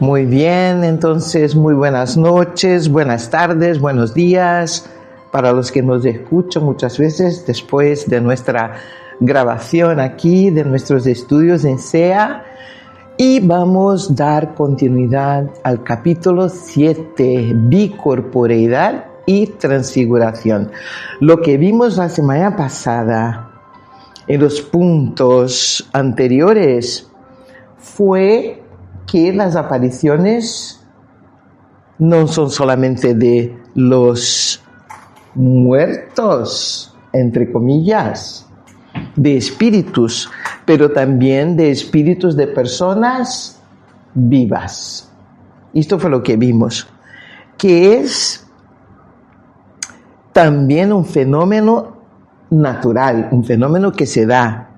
Muy bien, entonces muy buenas noches, buenas tardes, buenos días para los que nos escuchan muchas veces después de nuestra grabación aquí, de nuestros estudios en SEA. Y vamos a dar continuidad al capítulo 7, bicorporeidad y transfiguración. Lo que vimos la semana pasada en los puntos anteriores fue que las apariciones no son solamente de los muertos, entre comillas, de espíritus, pero también de espíritus de personas vivas. Esto fue lo que vimos, que es también un fenómeno natural, un fenómeno que se da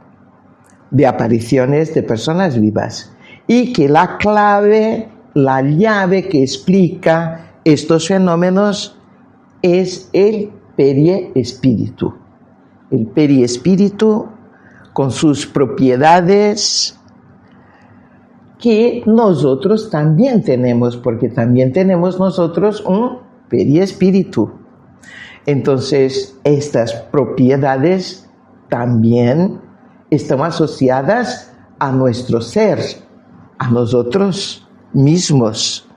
de apariciones de personas vivas y que la clave, la llave que explica estos fenómenos es el periespíritu. El periespíritu con sus propiedades que nosotros también tenemos, porque también tenemos nosotros un periespíritu. Entonces, estas propiedades también están asociadas a nuestro ser, a nosotros mismos.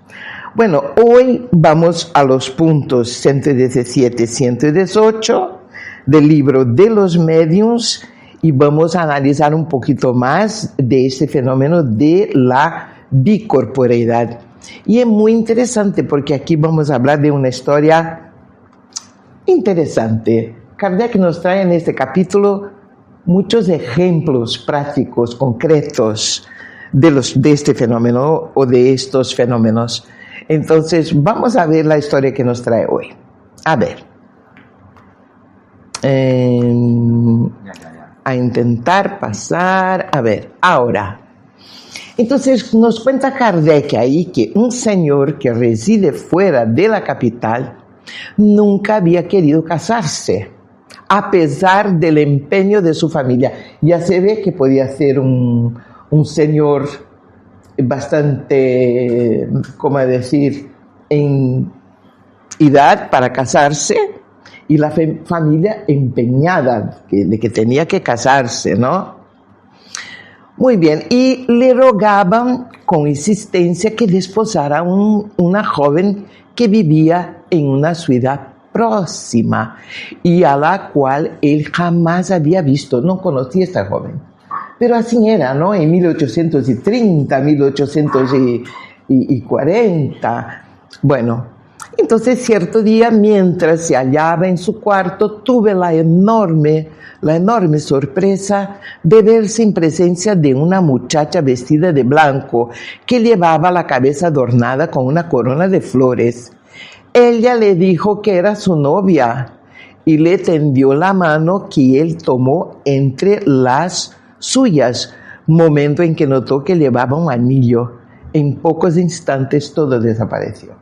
Bueno, hoy vamos a los puntos 117 y 118 del libro de los mediums y vamos a analizar un poquito más de este fenómeno de la bicorporeidad. Y es muy interesante porque aquí vamos a hablar de una historia interesante. Kardec nos trae en este capítulo muchos ejemplos prácticos, concretos de este fenómeno o de estos fenómenos. Entonces, vamos a ver la historia que nos trae hoy. A ver. A intentar pasar. A ver, ahora. Entonces, nos cuenta Kardec ahí que un señor que reside fuera de la capital nunca había querido casarse, a pesar del empeño de su familia. Ya se ve que podía ser un señor bastante, ¿cómo decir?, en edad para casarse, y la familia empeñada de que tenía que casarse, ¿no? Muy bien, y le rogaban con insistencia que desposara una joven que vivía en una ciudad próxima y a la cual él jamás había visto, no conocía a esta joven. Pero así era, ¿no? En 1830, 1840. Bueno, entonces cierto día, mientras se hallaba en su cuarto, tuve la enorme sorpresa de verse en presencia de una muchacha vestida de blanco que llevaba la cabeza adornada con una corona de flores. Ella le dijo que era su novia y le tendió la mano que él tomó entre las suyas, momento en que notó que llevaba un anillo. En pocos instantes todo desapareció.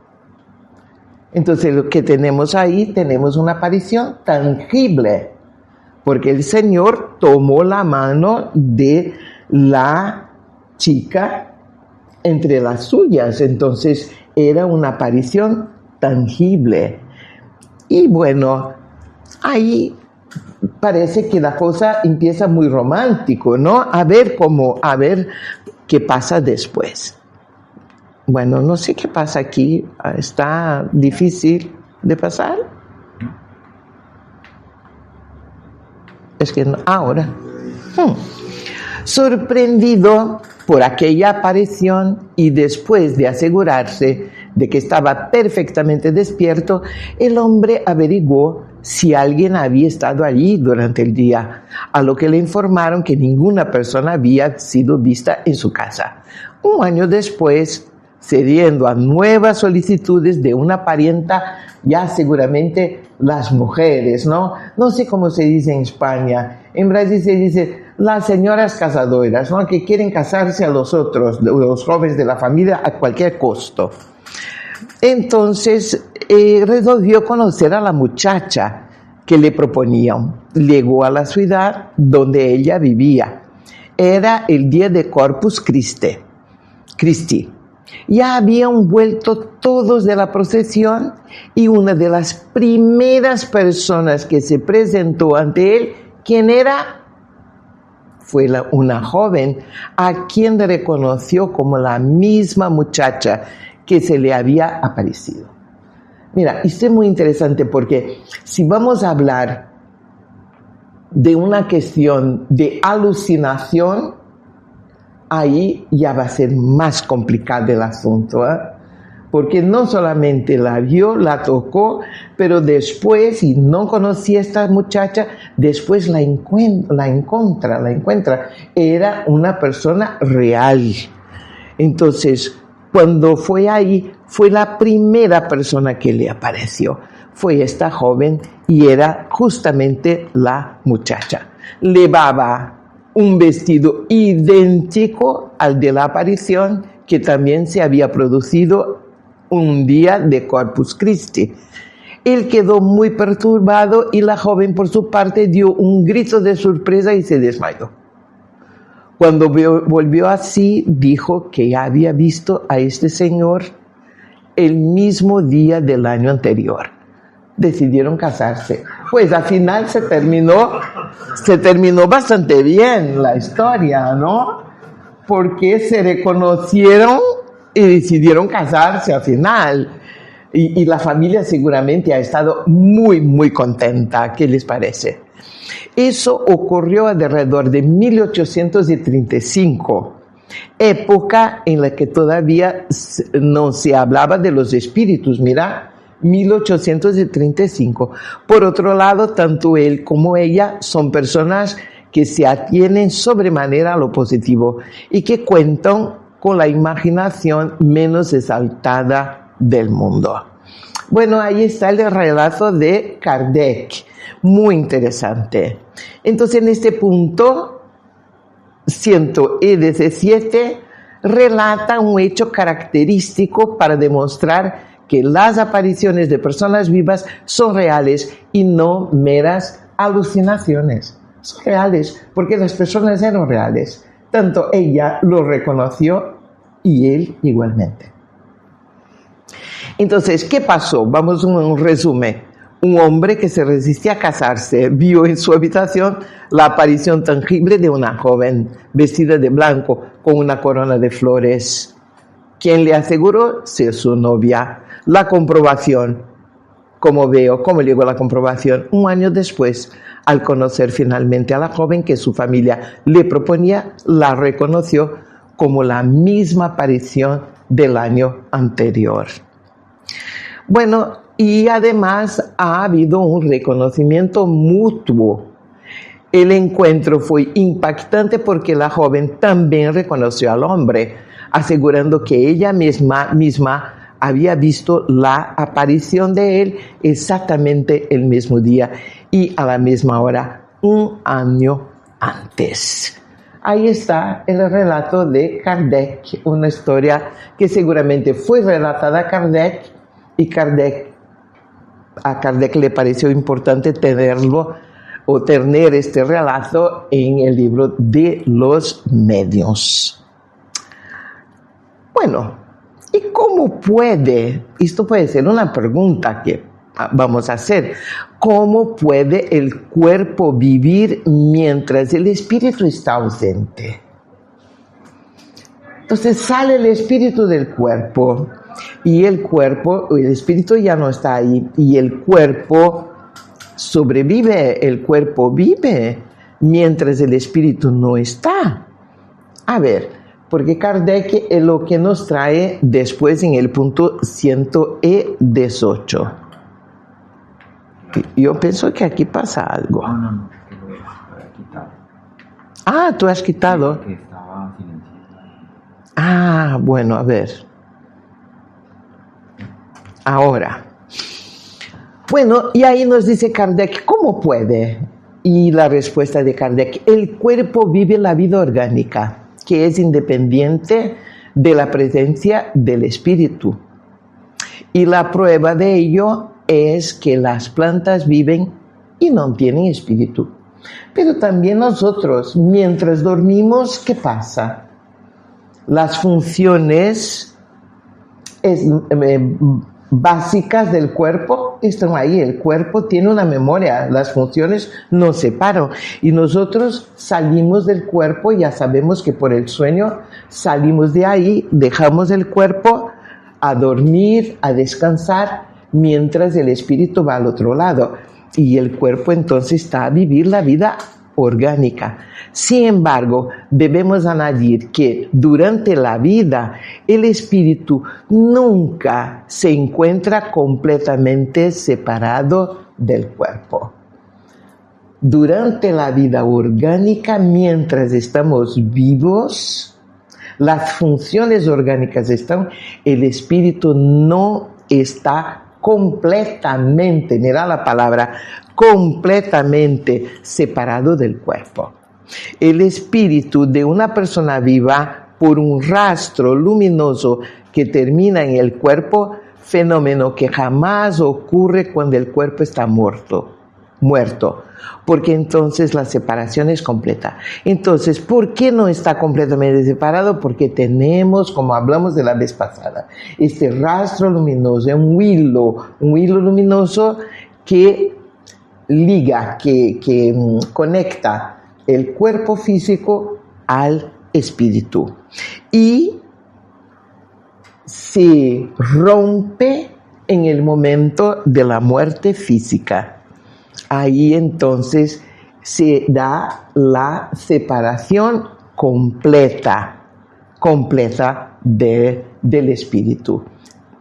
Entonces lo que tenemos ahí, tenemos una aparición tangible, porque el Señor tomó la mano de la chica entre las suyas, entonces era una aparición tangible. Y bueno, ahí parece que la cosa empieza muy romántico, ¿no? A ver qué pasa después. Bueno, no sé qué pasa aquí, está difícil de pasar. Es que no, ahora. Sorprendido por aquella aparición y después de asegurarse de que estaba perfectamente despierto, el hombre averiguó si alguien había estado allí durante el día, a lo que le informaron que ninguna persona había sido vista en su casa. Un año después, cediendo a nuevas solicitudes de una parienta, ya seguramente las mujeres, ¿no? No sé cómo se dice en España. En Brasil se dice las señoras casadoras, ¿no? Que quieren casarse a los otros, los jóvenes de la familia, a cualquier costo. Entonces, resolvió conocer a la muchacha que le proponían. Llegó a la ciudad donde ella vivía. Era el día de Corpus Christi. Ya habían vuelto todos de la procesión y una de las primeras personas que se presentó ante él, ¿quién era? Fue una joven a quien reconoció como la misma muchacha que se le había aparecido. Mira, esto es muy interesante porque si vamos a hablar de una cuestión de alucinación, ahí ya va a ser más complicado el asunto, ¿eh? Porque no solamente la vio, la tocó, pero después, y no conocía a esta muchacha, después la encuentra. Era una persona real. Entonces, cuando fue ahí, fue la primera persona que le apareció. Fue esta joven y era justamente la muchacha. Llevaba un vestido idéntico al de la aparición que también se había producido un día de Corpus Christi. Él quedó muy perturbado y la joven por su parte dio un grito de sorpresa y se desmayó. Cuando volvió así, dijo que había visto a este señor el mismo día del año anterior. Decidieron casarse. Pues al final se terminó bastante bien la historia, ¿no? Porque se reconocieron y decidieron casarse al final. Y la familia seguramente ha estado muy, muy contenta. ¿Qué les parece? Eso ocurrió alrededor de 1835, época en la que todavía no se hablaba de los espíritus. Mira, 1835. Por otro lado, tanto él como ella son personas que se atienen sobremanera a lo positivo y que cuentan con la imaginación menos exaltada del mundo. Bueno, ahí está el relato de Kardec, muy interesante. Entonces, en este punto 117 relata un hecho característico para demostrar que las apariciones de personas vivas son reales y no meras alucinaciones. Son reales porque las personas eran reales. Tanto ella lo reconoció y él igualmente. Entonces, ¿qué pasó? Vamos a un resumen. Un hombre que se resistía a casarse vio en su habitación la aparición tangible de una joven vestida de blanco con una corona de flores. ¿Quién le aseguró ser su novia? La comprobación. ¿Cómo llegó la comprobación? Un año después, al conocer finalmente a la joven que su familia le proponía, la reconoció como la misma aparición del año anterior. Bueno, y además ha habido un reconocimiento mutuo. El encuentro fue impactante porque la joven también reconoció al hombre, asegurando que ella misma había visto la aparición de él exactamente el mismo día y a la misma hora, un año antes. Ahí está el relato de Kardec, una historia que seguramente fue relatada a Kardec y a Kardec le pareció importante tener este relato en el libro de los medios. Bueno, ¿y cómo puede? Esto puede ser una pregunta que vamos a hacer. ¿Cómo puede el cuerpo vivir mientras el espíritu está ausente? Entonces sale el espíritu del cuerpo y el espíritu ya no está ahí y el cuerpo sobrevive, el cuerpo vive mientras el espíritu no está. A ver, porque Kardec es lo que nos trae después en el punto 118. Yo pienso que aquí pasa algo. No, que lo he quitado. Ah, tú has quitado. Sí, que estaba silenciado. Ah, bueno, a ver. Ahora. Bueno, y ahí nos dice Kardec, ¿cómo puede? Y la respuesta de Kardec, el cuerpo vive la vida orgánica, que es independiente de la presencia del espíritu. Y la prueba de ello es que las plantas viven y no tienen espíritu. Pero también nosotros, mientras dormimos, ¿qué pasa? Las funciones básicas del cuerpo están ahí. El cuerpo tiene una memoria, las funciones no se paran. Y nosotros salimos del cuerpo, ya sabemos que por el sueño salimos de ahí, dejamos el cuerpo a dormir, a descansar, mientras el espíritu va al otro lado. Y el cuerpo entonces está a vivir la vida orgánica. Sin embargo, debemos añadir que durante la vida el espíritu nunca se encuentra completamente separado del cuerpo. Durante la vida orgánica, mientras estamos vivos, las funciones orgánicas están, el espíritu no está completamente, mira la palabra, completamente separado del cuerpo. El espíritu de una persona viva, por un rastro luminoso que termina en el cuerpo, fenómeno que jamás ocurre cuando el cuerpo está muerto, porque entonces la separación es completa. Entonces, ¿por qué no está completamente separado? Porque tenemos, como hablamos de la vez pasada, este rastro luminoso, un hilo luminoso que liga, que conecta el cuerpo físico al espíritu y se rompe en el momento de la muerte física. Ahí entonces se da la separación completa del espíritu,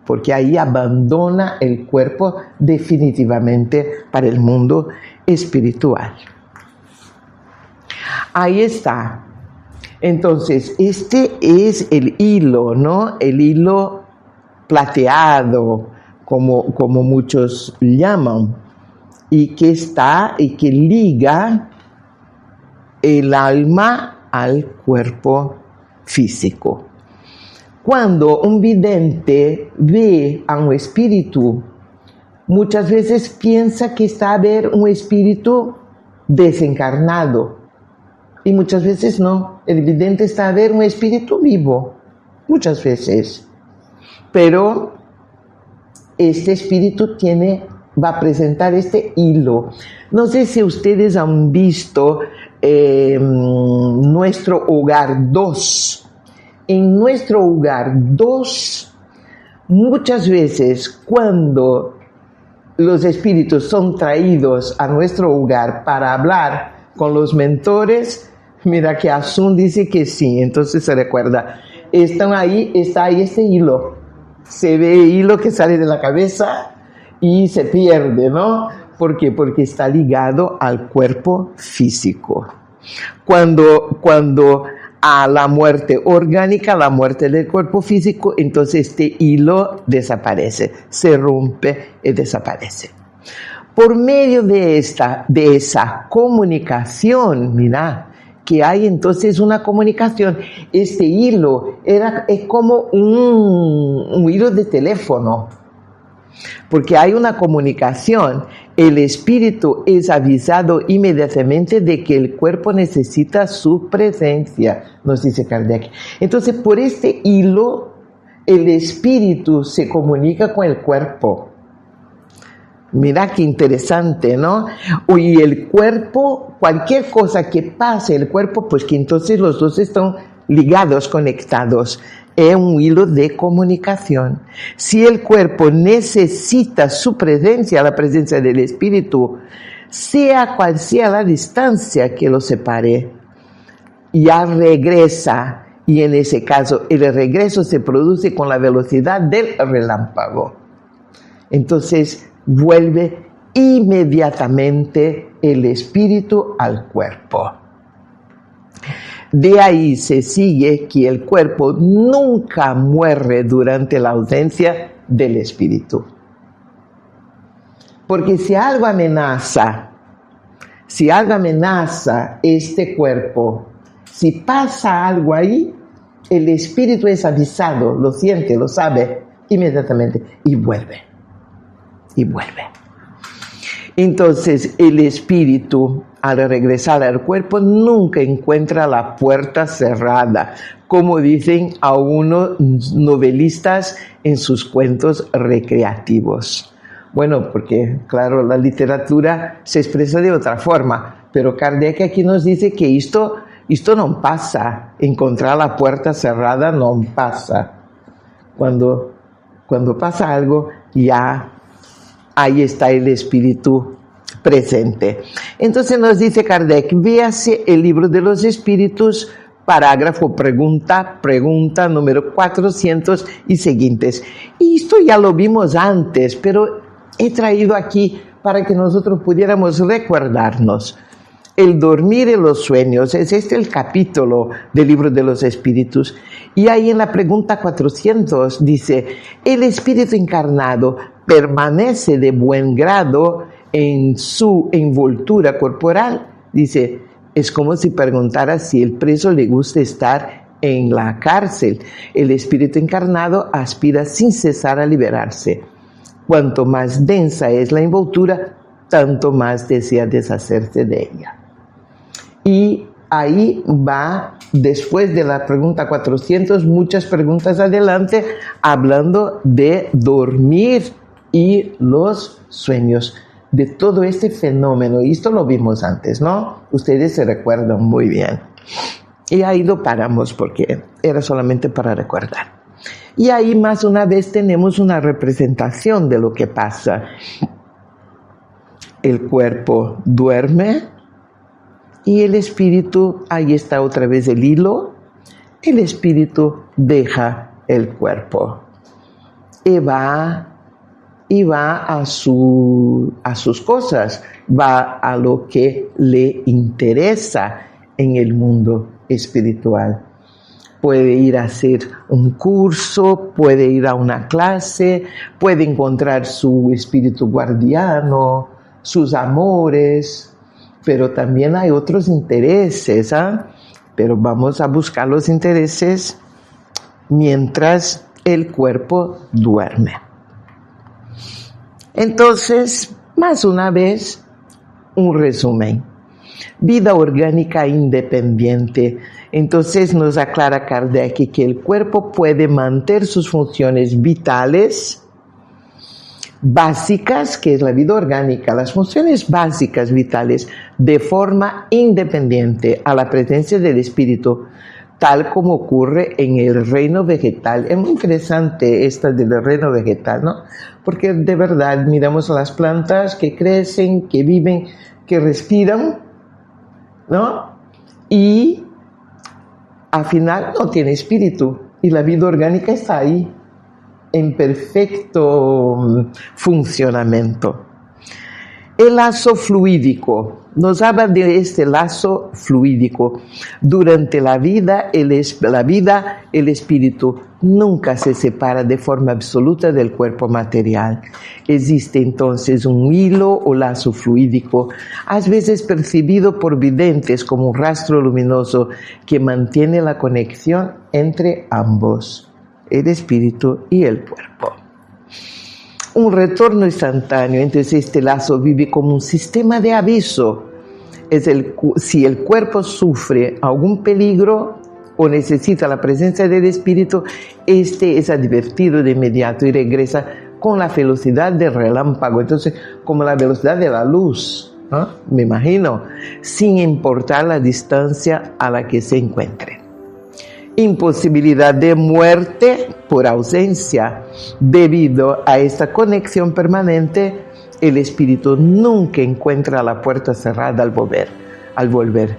porque ahí abandona el cuerpo definitivamente para el mundo espiritual. Ahí está. Entonces, este es el hilo, ¿no? El hilo plateado, como muchos llaman, y que liga el alma al cuerpo físico. Cuando un vidente ve a un espíritu, muchas veces piensa que está a ver un espíritu desencarnado. Y muchas veces no. El vidente está a ver un espíritu vivo. Muchas veces. Pero este espíritu va a presentar este hilo. No sé si ustedes han visto Nuestro Hogar 2. En Nuestro Hogar 2, muchas veces cuando los espíritus son traídos a nuestro hogar para hablar con los mentores, mira que Asun dice que sí, entonces se recuerda. Está ahí este hilo. Se ve hilo que sale de la cabeza y se pierde, ¿no? ¿Por qué? Porque está ligado al cuerpo físico. Cuando a la muerte orgánica, la muerte del cuerpo físico, entonces este hilo desaparece, se rompe y desaparece. Por medio de esa comunicación, mira, que hay entonces una comunicación. Este hilo es como un hilo de teléfono, porque hay una comunicación. El espíritu es avisado inmediatamente de que el cuerpo necesita su presencia, nos dice Kardec. Entonces, por este hilo, el espíritu se comunica con el cuerpo. Mira qué interesante, ¿no? Y el cuerpo, cualquier cosa que pase el cuerpo, pues que entonces los dos están ligados, conectados. Es un hilo de comunicación. Si el cuerpo necesita su presencia, la presencia del espíritu, sea cual sea la distancia que lo separe, ya regresa. Y en ese caso, el regreso se produce con la velocidad del relámpago. Entonces, vuelve inmediatamente el espíritu al cuerpo. De ahí se sigue que el cuerpo nunca muere durante la ausencia del espíritu. Porque si algo amenaza este cuerpo, si pasa algo ahí, el espíritu es avisado, lo siente, lo sabe inmediatamente y vuelve. Entonces el espíritu, al regresar al cuerpo, nunca encuentra la puerta cerrada, como dicen algunos novelistas en sus cuentos recreativos. Bueno, porque claro, la literatura se expresa de otra forma, pero Kardec aquí nos dice que esto no pasa, encontrar la puerta cerrada no pasa. Cuando pasa algo, ya ahí está el espíritu presente. Entonces nos dice Kardec, véase el libro de los espíritus, parágrafo pregunta número 400 y siguientes. Y esto ya lo vimos antes, pero he traído aquí para que nosotros pudiéramos recordarnos. El dormir y los sueños, es este el capítulo del libro de los espíritus. Y ahí en la pregunta 400 dice, el espíritu encarnado permanece de buen grado en su envoltura corporal. Dice, es como si preguntara si el preso le gusta estar en la cárcel. El espíritu encarnado aspira sin cesar a liberarse. Cuanto más densa es la envoltura, tanto más desea deshacerse de ella. Y ahí va, después de la pregunta 400, muchas preguntas adelante, hablando de dormir y los sueños, de todo este fenómeno. Y esto lo vimos antes, ¿no? Ustedes se recuerdan muy bien. Y ahí lo paramos porque era solamente para recordar. Y ahí más una vez tenemos una representación de lo que pasa. El cuerpo duerme y el espíritu, ahí está otra vez el hilo, el espíritu deja el cuerpo y va a sus cosas, va a lo que le interesa en el mundo espiritual. Puede ir a hacer un curso, puede ir a una clase, puede encontrar su espíritu guardiano, sus amores, pero también hay otros intereses, pero vamos a buscar los intereses mientras el cuerpo duerme. Entonces, más una vez, un resumen. Vida orgánica independiente. Entonces nos aclara Kardec que el cuerpo puede mantener sus funciones vitales básicas, que es la vida orgánica, las funciones básicas vitales, de forma independiente a la presencia del espíritu, tal como ocurre en el reino vegetal. Es muy interesante esta del reino vegetal, ¿no? Porque de verdad miramos a las plantas que crecen, que viven, que respiran, ¿no? Y al final no tiene espíritu y la vida orgánica está ahí en perfecto funcionamiento. El lazo fluídico. Nos habla de este lazo fluídico. Durante la vida, el espíritu nunca se separa de forma absoluta del cuerpo material. Existe entonces un hilo o lazo fluídico, a veces percibido por videntes como un rastro luminoso que mantiene la conexión entre ambos, el espíritu y el cuerpo. Un retorno instantáneo, entonces este lazo vive como un sistema de aviso. Si el cuerpo sufre algún peligro o necesita la presencia del espíritu, este es advertido de inmediato y regresa con la velocidad del relámpago, entonces como la velocidad de la luz, ¿no? Me imagino, sin importar la distancia a la que se encuentre. Imposibilidad de muerte por ausencia. Debido a esta conexión permanente, el espíritu nunca encuentra la puerta cerrada al volver.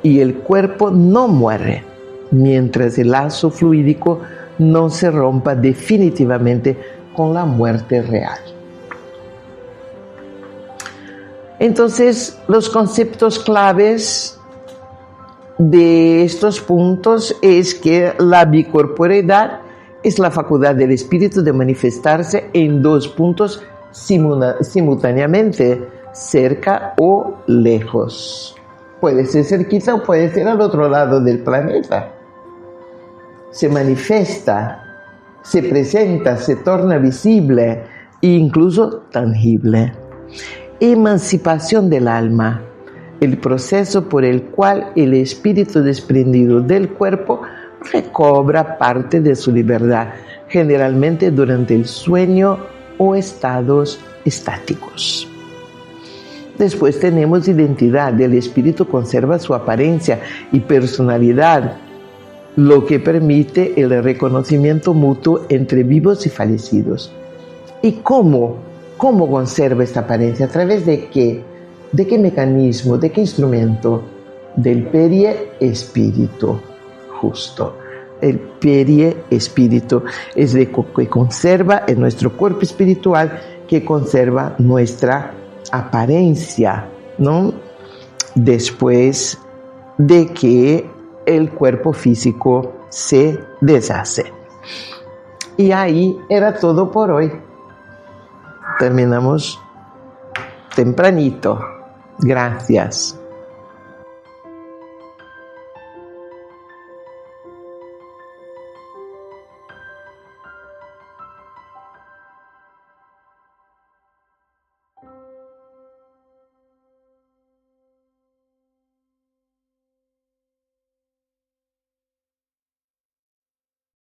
Y el cuerpo no muere, mientras el lazo fluídico no se rompa definitivamente con la muerte real. Entonces, los conceptos claves de estos puntos es que la bicorporeidad es la facultad del espíritu de manifestarse en dos puntos simultáneamente, cerca o lejos. Puede ser cerquita o puede ser al otro lado del planeta. Se manifiesta, se presenta, se torna visible e incluso tangible. emancipación del alma, el proceso por el cual el espíritu desprendido del cuerpo recobra parte de su libertad, generalmente durante el sueño o estados estáticos. Después tenemos identidad. El espíritu conserva su apariencia y personalidad, lo que permite el reconocimiento mutuo entre vivos y fallecidos. ¿Y cómo conserva esta apariencia? ¿A través de qué? ¿De qué mecanismo? ¿De qué instrumento? Del periespíritu, justo. El periespíritu es de que conserva en nuestro cuerpo espiritual, que conserva nuestra apariencia, ¿no? Después de que el cuerpo físico se deshace. Y ahí era todo por hoy. Terminamos tempranito. Gracias.